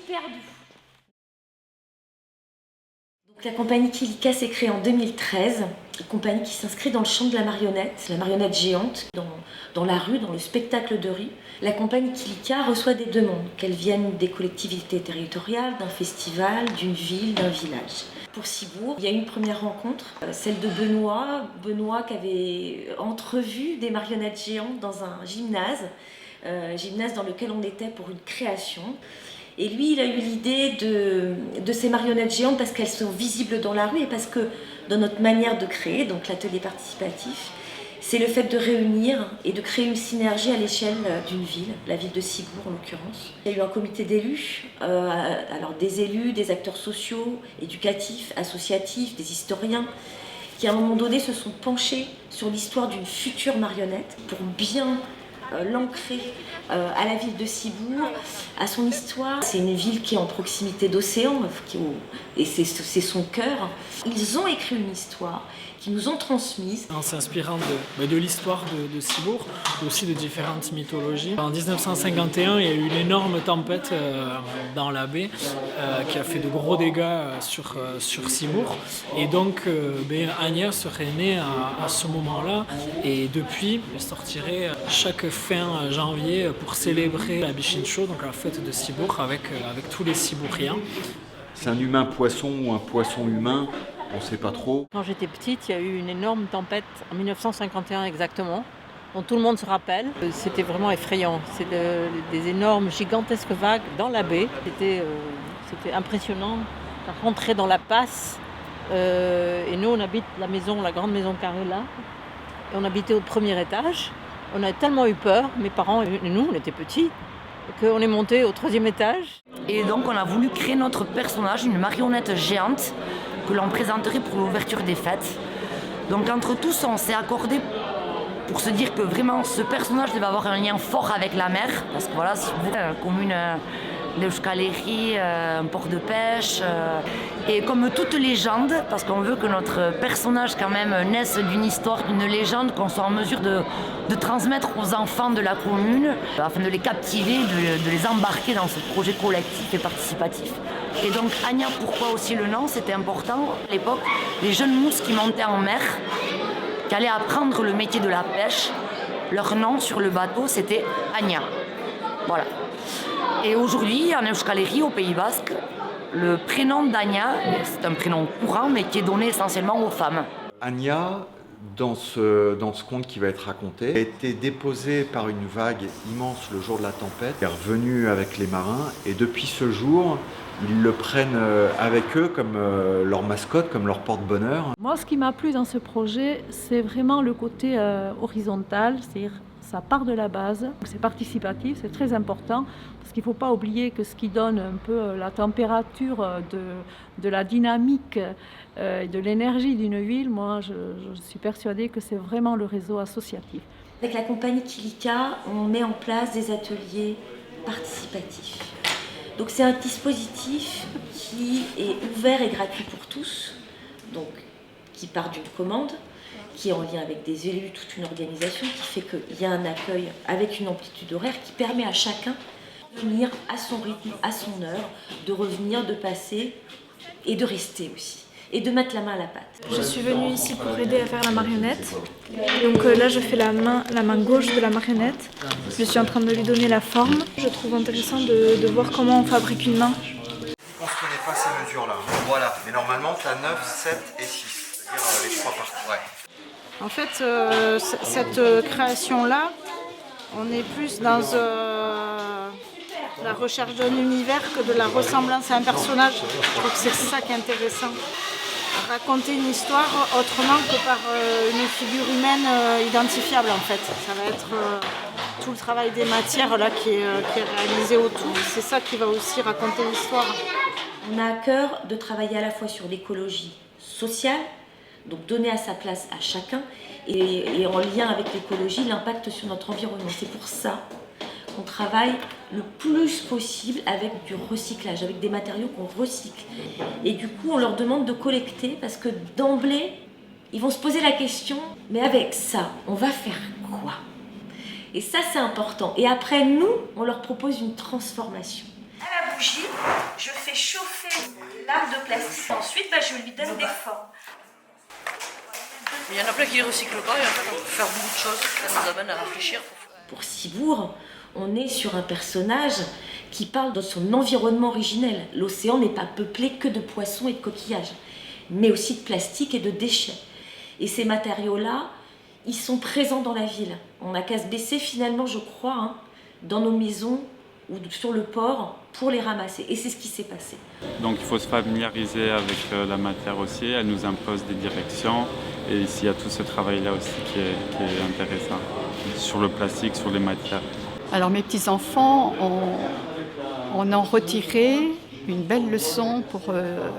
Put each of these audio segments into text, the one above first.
perdu. Donc, la compagnie Kilika s'est créée en 2013, une compagnie qui s'inscrit dans le champ de la marionnette géante, dans la rue, dans le spectacle de rue. La compagnie Kilika reçoit des demandes, qu'elles viennent des collectivités territoriales, d'un festival, d'une ville, d'un village. Pour Cibourg, il y a eu une première rencontre, celle de Benoît qui avait entrevu des marionnettes géantes dans un gymnase dans lequel on était pour une création. Et lui, il a eu l'idée de ces marionnettes géantes parce qu'elles sont visibles dans la rue et parce que dans notre manière de créer, donc l'atelier participatif, c'est le fait de réunir et de créer une synergie à l'échelle d'une ville, la ville de Cibourg en l'occurrence. Il y a eu un comité d'élus, alors des élus, des acteurs sociaux, éducatifs, associatifs, des historiens, qui à un moment donné se sont penchés sur l'histoire d'une future marionnette pour bien l'ancrer à la ville de Cibourg, à son histoire. C'est une ville qui est en proximité d'océan et c'est son cœur. Ils ont écrit une histoire qui nous ont transmise. En s'inspirant de l'histoire de Cibourg, aussi de différentes mythologies. En 1951, il y a eu une énorme tempête dans la baie qui a fait de gros dégâts sur Cibourg. Et donc Anya serait née à ce moment-là et depuis, elle sortirait chaque fin janvier pour célébrer la Bichincho, donc la fête de Cibourg, avec tous les Cibouriens. C'est un humain-poisson ou un poisson-humain, on ne sait pas trop. Quand j'étais petite, il y a eu une énorme tempête en 1951 exactement, dont tout le monde se rappelle. C'était vraiment effrayant. C'est des énormes, gigantesques vagues dans la baie. C'était impressionnant. On rentrait dans la passe. Et nous, on habite la grande maison carrée là. Et on habitait au premier étage. On a tellement eu peur, mes parents et nous, on était petits, qu'on est monté au 3e étage. Et donc on a voulu créer notre personnage, une marionnette géante, que l'on présenterait pour l'ouverture des fêtes. Donc entre tous, on s'est accordé pour se dire que vraiment ce personnage devait avoir un lien fort avec la mer, parce que voilà, c'est une commune d'Euskaleri, un port de pêche. Et comme toute légende, parce qu'on veut que notre personnage quand même naisse d'une histoire, d'une légende, qu'on soit en mesure de transmettre aux enfants de la commune, afin de les captiver, de les embarquer dans ce projet collectif et participatif. Et donc Anya, pourquoi aussi le nom, c'était important. À l'époque, les jeunes mousses qui montaient en mer, qui allaient apprendre le métier de la pêche, leur nom sur le bateau, c'était Anya. Voilà. Et aujourd'hui, en Euskaleri, au Pays Basque, le prénom d'Anya, c'est un prénom courant, mais qui est donné essentiellement aux femmes. Anya, dans ce conte qui va être raconté, a été déposée par une vague immense le jour de la tempête. Elle est revenue avec les marins et depuis ce jour, ils le prennent avec eux comme leur mascotte, comme leur porte-bonheur. Moi, ce qui m'a plu dans ce projet, c'est vraiment le côté horizontal, c'est-à-dire ça part de la base, c'est participatif, c'est très important, parce qu'il ne faut pas oublier que ce qui donne un peu la température de la dynamique, de l'énergie d'une ville, moi je suis persuadée que c'est vraiment le réseau associatif. Avec la compagnie Kilika, on met en place des ateliers participatifs. Donc c'est un dispositif qui est ouvert et gratuit pour tous, donc qui part d'une commande, qui est en lien avec des élus, toute une organisation, qui fait qu'il y a un accueil avec une amplitude horaire qui permet à chacun de venir à son rythme, à son heure, de revenir, de passer et de rester aussi, et de mettre la main à la pâte. Je suis venue ici pour aider à faire la marionnette. Donc là, je fais la main gauche de la marionnette. Je suis en train de lui donner la forme. Je trouve intéressant de voir comment on fabrique une main. Je pense qu'on n'est pas ces mesures-là. Voilà, mais normalement, tu as 9, 7 et 6, c'est-à-dire les 3 parties. Ouais. En fait, cette création-là, on est plus dans la recherche d'un univers que de la ressemblance à un personnage. Je trouve que c'est ça qui est intéressant. Raconter une histoire autrement que par une figure humaine identifiable, en fait. Ça va être tout le travail des matières là, qui est réalisé autour. C'est ça qui va aussi raconter l'histoire. On a à cœur de travailler à la fois sur l'écologie sociale, donc donner à sa place à chacun, et en lien avec l'écologie, l'impact sur notre environnement. C'est pour ça qu'on travaille le plus possible avec du recyclage, avec des matériaux qu'on recycle. Et du coup, on leur demande de collecter parce que d'emblée, ils vont se poser la question, mais avec ça, on va faire quoi? Et ça, c'est important. Et après, nous, on leur propose une transformation. À la bougie, je fais chauffer lame de plastique. Ensuite, je lui donne des formes. Il y en a plein qui ne recyclent pas et en fait on peut faire beaucoup de choses. Ça nous amène à réfléchir. Pour Ciboure, on est sur un personnage qui parle de son environnement originel. L'océan n'est pas peuplé que de poissons et de coquillages, mais aussi de plastique et de déchets. Et ces matériaux-là, ils sont présents dans la ville. On n'a qu'à se baisser finalement, je crois, dans nos maisons ou sur le port pour les ramasser. Et c'est ce qui s'est passé. Donc il faut se familiariser avec la matière aussi. Elle nous impose des directions. Et ici, il y a tout ce travail-là aussi qui est intéressant. Sur le plastique, sur les matières. Alors mes petits-enfants on en retiré une belle leçon pour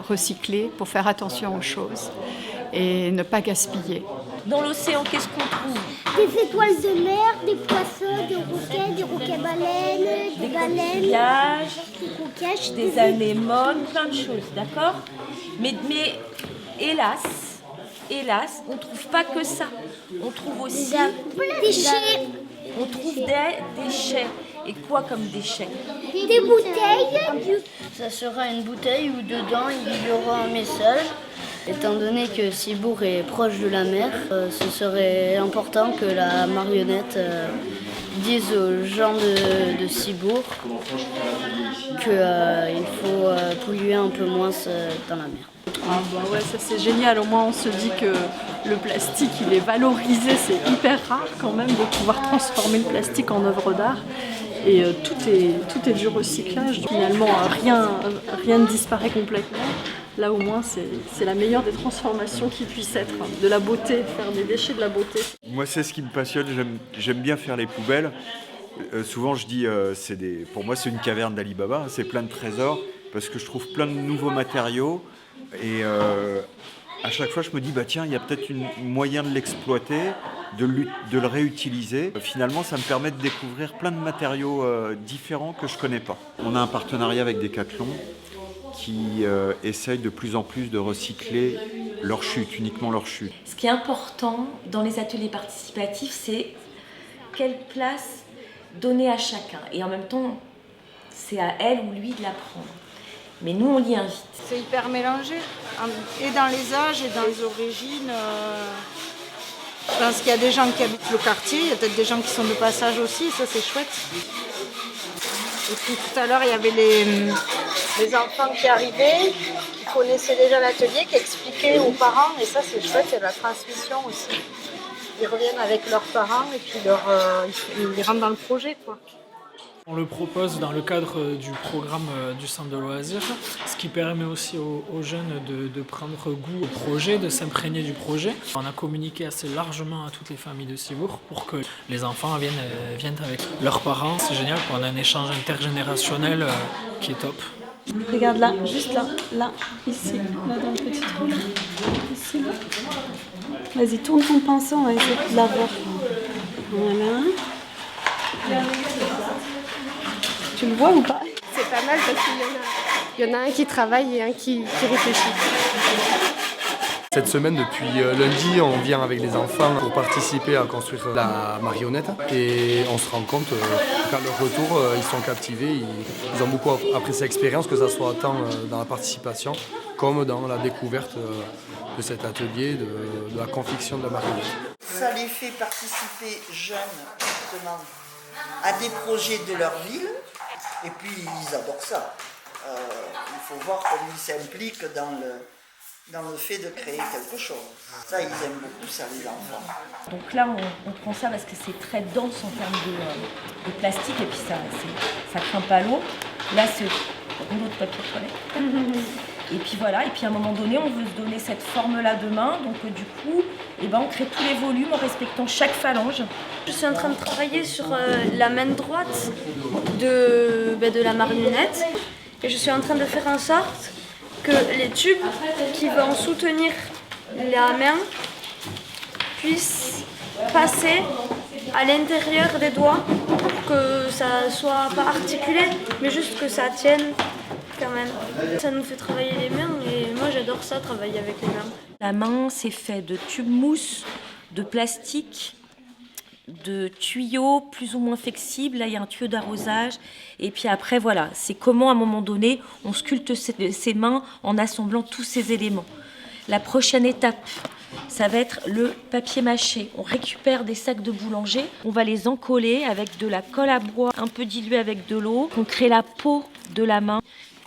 recycler, pour faire attention aux choses et ne pas gaspiller. Dans l'océan, qu'est-ce qu'on trouve? Des étoiles de mer, des poissons, des roquets-baleines, des baleines, des coquillages, des anémones, plein de choses, d'accord? Mais hélas, on ne trouve pas que ça. On trouve aussi des déchets. On trouve des déchets. Et quoi comme déchets? Des bouteilles. Ça sera une bouteille où dedans il y aura un message. Étant donné que Ciboure est proche de la mer, ce serait important que la marionnette dise aux gens de Ciboure qu'il faut polluer un peu moins dans la mer. Ah bah ouais, ça c'est génial, au moins on se dit que le plastique il est valorisé, c'est hyper rare quand même de pouvoir transformer le plastique en œuvre d'art. Et tout est du recyclage, finalement rien ne disparaît complètement. Là au moins c'est la meilleure des transformations qui puisse être, de la beauté, faire des déchets de la beauté. Moi c'est ce qui me passionne, j'aime bien faire les poubelles. Souvent je dis, pour moi c'est une caverne d'Ali Baba, c'est plein de trésors, parce que je trouve plein de nouveaux matériaux. Et à chaque fois, je me dis, tiens, il y a peut-être un moyen de l'exploiter, de le réutiliser. Finalement, ça me permet de découvrir plein de matériaux différents que je ne connais pas. On a un partenariat avec Decathlon qui essaye de plus en plus de recycler leurs chutes, uniquement leurs chutes. Ce qui est important dans les ateliers participatifs, c'est quelle place donner à chacun. Et en même temps, c'est à elle ou lui de la prendre. Mais nous, on l'y invite. C'est hyper mélangé, et dans les âges et dans les origines. Je pense qu'il y a des gens qui habitent le quartier, il y a peut-être des gens qui sont de passage aussi, ça c'est chouette. Et puis tout à l'heure, il y avait les enfants qui arrivaient, qui connaissaient déjà l'atelier, qui expliquaient aux parents, et ça c'est chouette, c'est la transmission aussi. Ils reviennent avec leurs parents et puis ils rentrent dans le projet, quoi. On le propose dans le cadre du programme du centre de loisirs, ce qui permet aussi aux jeunes de prendre goût au projet, de s'imprégner du projet. On a communiqué assez largement à toutes les familles de Ciboure pour que les enfants viennent avec leurs parents. C'est génial, on a un échange intergénérationnel qui est top. Regarde là, juste là, ici, là dans le petit trou, ici. Vas-y, tourne ton pinceau, on va essayer de la voir. Voilà. Tu le vois ou pas? C'est pas mal parce qu'il y en a un qui travaille et un qui réfléchit. Cette semaine, depuis lundi, on vient avec les enfants pour participer à construire la marionnette. Et on se rend compte qu'à leur retour, ils sont captivés. Ils ont beaucoup apprécié l'expérience, que ce soit tant dans la participation comme dans la découverte de cet atelier, de la confection de la marionnette. Ça les fait participer jeunes, justement, à des projets de leur ville. Et puis ils adorent ça. Il faut voir comment ils s'impliquent dans le fait de créer quelque chose. Ça, ils aiment beaucoup ça, les enfants. Donc là, on prend ça parce que c'est très dense en termes de plastique et puis ça craint pas l'eau. Là, c'est rouleau de papier toilette. Et puis voilà, et puis à un moment donné, on veut se donner cette forme-là de main. Donc du coup, on crée tous les volumes en respectant chaque phalange. Je suis en train de travailler sur la main droite de la marionnette. Et je suis en train de faire en sorte que les tubes qui vont soutenir la main puissent passer à l'intérieur des doigts pour que ça soit pas articulé, mais juste que ça tienne quand même. Ça nous fait travailler les mains et moi j'adore ça, travailler avec les mains. La main, c'est fait de tubes mousse, de plastique, de tuyaux plus ou moins flexibles. Là, il y a un tuyau d'arrosage. Et puis après, voilà, c'est comment, à un moment donné, on sculpte ses mains en assemblant tous ces éléments. La prochaine étape, ça va être le papier mâché. On récupère des sacs de boulanger, on va les encoller avec de la colle à bois un peu diluée avec de l'eau. On crée la peau de la main.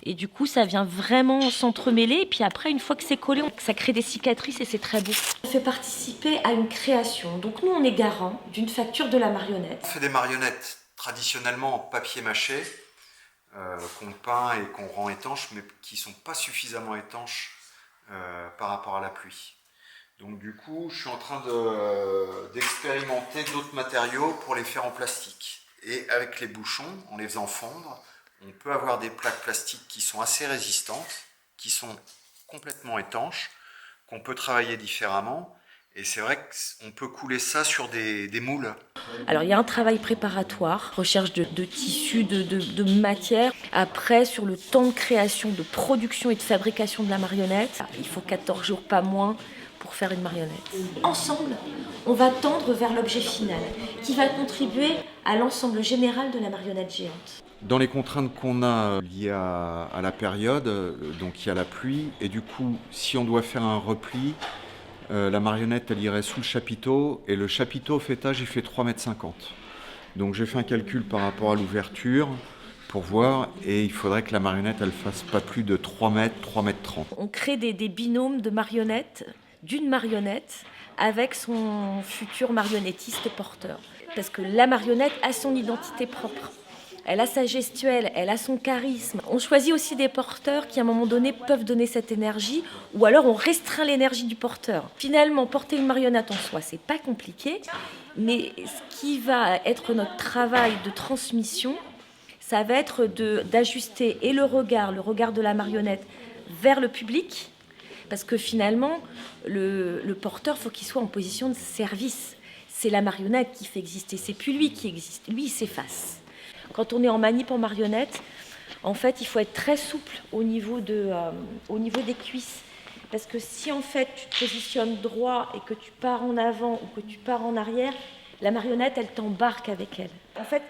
Et du coup, ça vient vraiment s'entremêler. Et puis après, une fois que c'est collé, ça crée des cicatrices et c'est très beau. On fait participer à une création. Donc nous, on est garant d'une facture de la marionnette. On fait des marionnettes traditionnellement en papier mâché, qu'on peint et qu'on rend étanches, mais qui ne sont pas suffisamment étanches par rapport à la pluie. Donc du coup, je suis en train d'expérimenter d'autres matériaux pour les faire en plastique. Et avec les bouchons, en les faisant fondre, on peut avoir des plaques plastiques qui sont assez résistantes, qui sont complètement étanches, qu'on peut travailler différemment. Et c'est vrai qu'on peut couler ça sur des moules. Alors il y a un travail préparatoire, recherche de tissus, de matière. Après, sur le temps de création, de production et de fabrication de la marionnette, il faut 14 jours, pas moins, pour faire une marionnette. Ensemble, on va tendre vers l'objet final, qui va contribuer à l'ensemble général de la marionnette géante. Dans les contraintes qu'on a liées à la période, donc il y a la pluie, et du coup, si on doit faire un repli, la marionnette, elle irait sous le chapiteau, et le chapiteau au fêtage, il fait 3,50 m. Donc j'ai fait un calcul par rapport à l'ouverture pour voir, et il faudrait que la marionnette, elle fasse pas plus de 3 mètres, 3,30 m. On crée des binômes de marionnettes, d'une marionnette, avec son futur marionnettiste porteur. Parce que la marionnette a son identité propre. Elle a sa gestuelle, elle a son charisme. On choisit aussi des porteurs qui, à un moment donné, peuvent donner cette énergie, ou alors on restreint l'énergie du porteur. Finalement, porter une marionnette en soi, c'est pas compliqué, mais ce qui va être notre travail de transmission, ça va être d'ajuster et le regard de la marionnette vers le public, parce que finalement, le porteur, faut qu'il soit en position de service. C'est la marionnette qui fait exister, c'est plus lui qui existe, lui il s'efface. Quand on est en manip en marionnette, en fait, il faut être très souple au niveau des cuisses. Parce que si en fait tu te positionnes droit et que tu pars en avant ou que tu pars en arrière, la marionnette, elle t'embarque avec elle. En fait,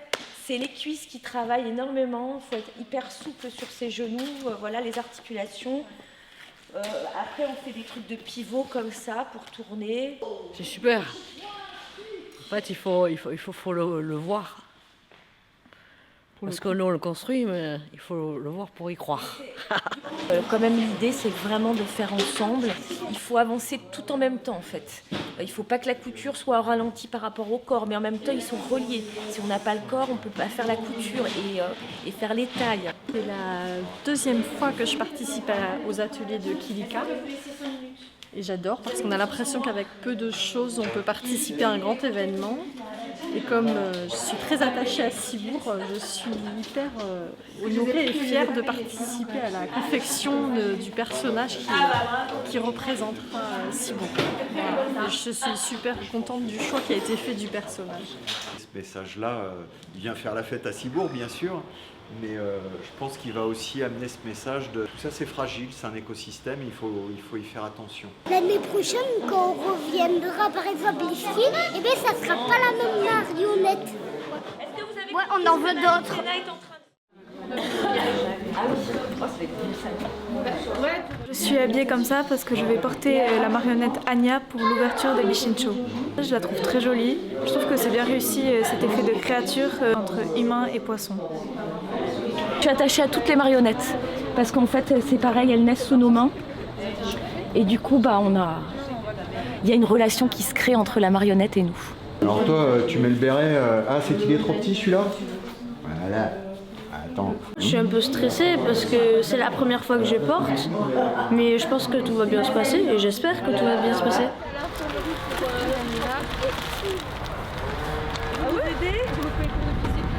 c'est les cuisses qui travaillent énormément. Il faut être hyper souple sur ses genoux, voilà, les articulations. Après, on fait des trucs de pivot comme ça pour tourner. C'est super. En fait, il faut le voir. Parce que nous on le construit, mais il faut le voir pour y croire. Quand même, l'idée, c'est vraiment de faire ensemble. Il faut avancer tout en même temps, en fait. Il ne faut pas que la couture soit au ralenti par rapport au corps, mais en même temps, ils sont reliés. Si on n'a pas le corps, on ne peut pas faire la couture et faire les tailles. C'est la deuxième fois que je participe aux ateliers de Kilika. Et j'adore parce qu'on a l'impression qu'avec peu de choses, on peut participer à un grand événement. Et comme je suis très attachée à Cibourg, je suis hyper honorée et fière de participer à la confection du personnage qui représentera Cibourg. Voilà. Je suis super contente du choix qui a été fait du personnage. Ce message-là, il vient faire la fête à Cibourg, bien sûr. Mais je pense qu'il va aussi amener ce message de tout ça, c'est fragile, c'est un écosystème, il faut y faire attention. L'année prochaine, quand on reviendra par exemple ici, eh bien, ça ne sera pas la même marionnette. Ouais, on en veut d'autres. Je suis habillée comme ça parce que je vais porter la marionnette Anya pour l'ouverture de Bishincho. Je la trouve très jolie. Je trouve que c'est bien réussi cet effet de créature entre humain et poisson. Je suis attachée à toutes les marionnettes parce qu'en fait c'est pareil, elles naissent sous nos mains et du coup il y a une relation qui se crée entre la marionnette et nous. Alors toi tu mets le béret, c'est qu'il est trop petit celui-là? Voilà. Attends. Je suis un peu stressée parce que c'est la première fois que je porte, mais je pense que tout va bien se passer et j'espère que tout va bien se passer.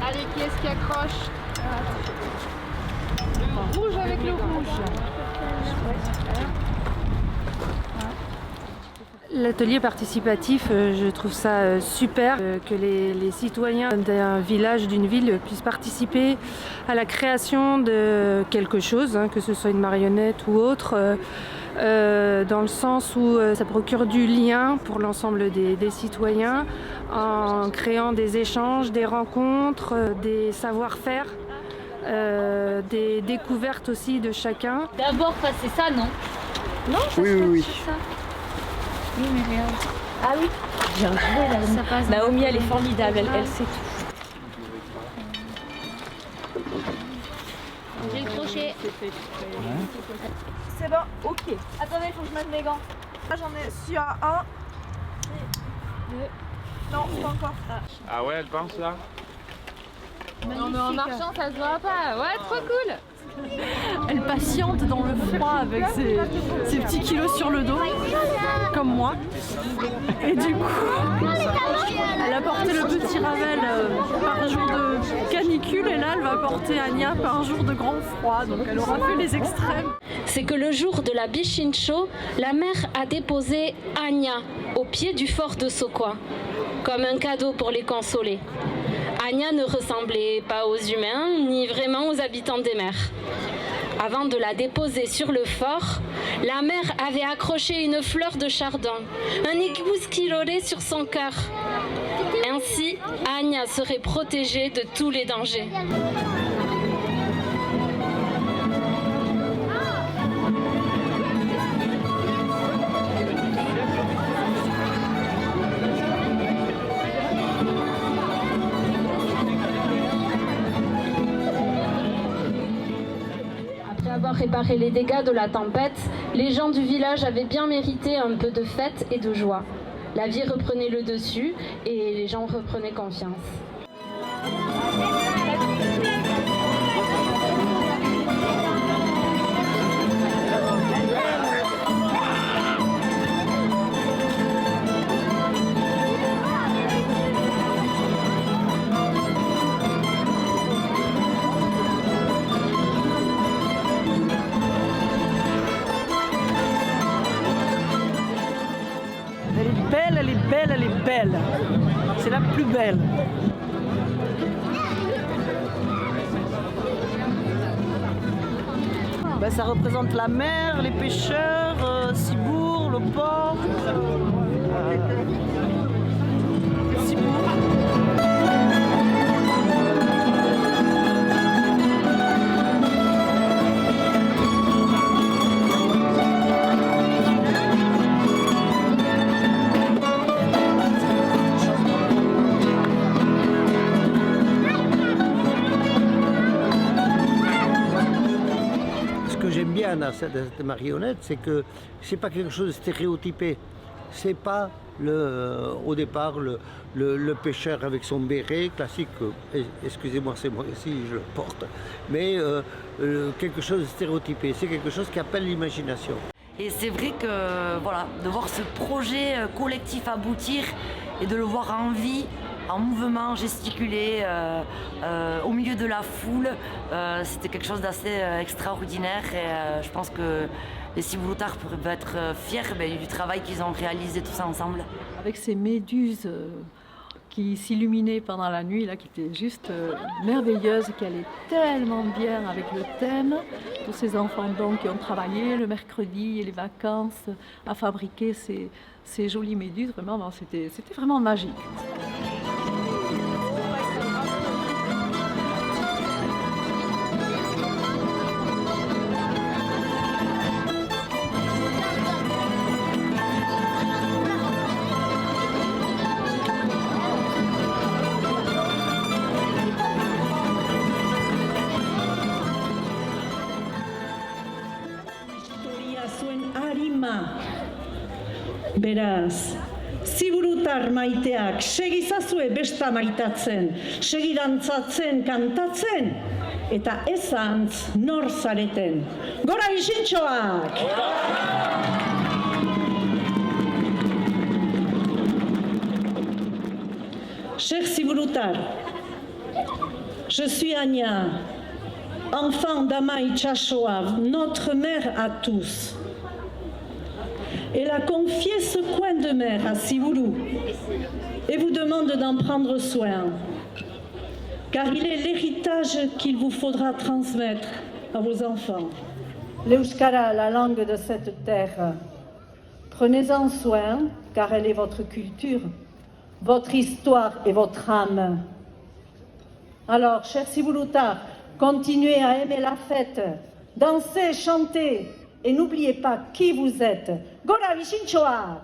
Allez, qui est-ce qui accroche? Le rouge avec le rouge. L'atelier participatif, je trouve ça super que les citoyens d'un village, d'une ville puissent participer à la création de quelque chose, que ce soit une marionnette ou autre, dans le sens où ça procure du lien pour l'ensemble des citoyens en créant des échanges, des rencontres, des savoir-faire, des découvertes aussi de chacun. D'abord passer ça, non? Non, oui. Ça. Oui, mais regarde. Ah oui, bien joué Naomi. Ça passe. Naomi, elle est formidable, elle sait tout. J'ai le crochet. C'est bon, ok. Attendez, il faut que je mette mes gants. Là, j'en ai su à 1. 2. Non, pas encore. Ah ouais, elle pense là? Non, mais en marchant, ça se voit pas. Ouais, trop cool. Elle patiente dans le froid avec ses petits kilos sur le dos, comme moi. Et du coup, elle a porté le petit Ravel par jour de canicule et là, elle va porter Anya par jour de grand froid. Donc elle aura fait les extrêmes. C'est que le jour de la Bishincho, la mère a déposé Anya au pied du fort de Sokwa, comme un cadeau pour les consoler. Anya ne ressemblait pas aux humains, ni vraiment aux habitants des mers. Avant de la déposer sur le fort, la mère avait accroché une fleur de chardon, un épouse qui roulait sur son cœur. Ainsi, Anya serait protégée de tous les dangers. Avoir réparé les dégâts de la tempête, les gens du village avaient bien mérité un peu de fête et de joie. La vie reprenait le dessus et les gens reprenaient confiance. Elle est belle. C'est la plus belle. Ben, ça représente la mer, les pêcheurs, Ciboure, le port. Ciboure. Bien dans cette marionnette, c'est que c'est pas quelque chose de stéréotypé. C'est pas au départ le pêcheur avec son béret classique, excusez-moi, c'est moi ici, je le porte, mais quelque chose de stéréotypé. C'est quelque chose qui appelle l'imagination. Et c'est vrai que voilà, de voir ce projet collectif aboutir et de le voir en vie, en mouvement, gesticulé, au milieu de la foule, c'était quelque chose d'assez extraordinaire et je pense que les Ciboulotars peuvent être fiers du travail qu'ils ont réalisé tous ensemble. Avec ces méduses qui s'illuminaient pendant la nuit, là, qui étaient juste merveilleuses, qui allaient tellement bien avec le thème. Tous ces enfants donc, qui ont travaillé le mercredi et les vacances à fabriquer ces jolies méduses, vraiment, c'était vraiment magique. Beraz, Ciburutar maiteak segizazue besta maitatzen, segi dantzatzen, kantatzen, eta ezantz nor zareten. Gora Bisintxoak! Cher Ciburutar, je suis Anya, enfant d'Ama Itxasoa, notre mère à tous. Elle a confié ce coin de mer à Ciboulou et vous demande d'en prendre soin, car il est l'héritage qu'il vous faudra transmettre à vos enfants. l'Euskara, la langue de cette terre. Prenez-en soin, car elle est votre culture, votre histoire et votre âme. Alors, chers Sibulutar, continuez à aimer la fête, dansez, chantez, et n'oubliez pas qui vous êtes. Gora Vishinchoak!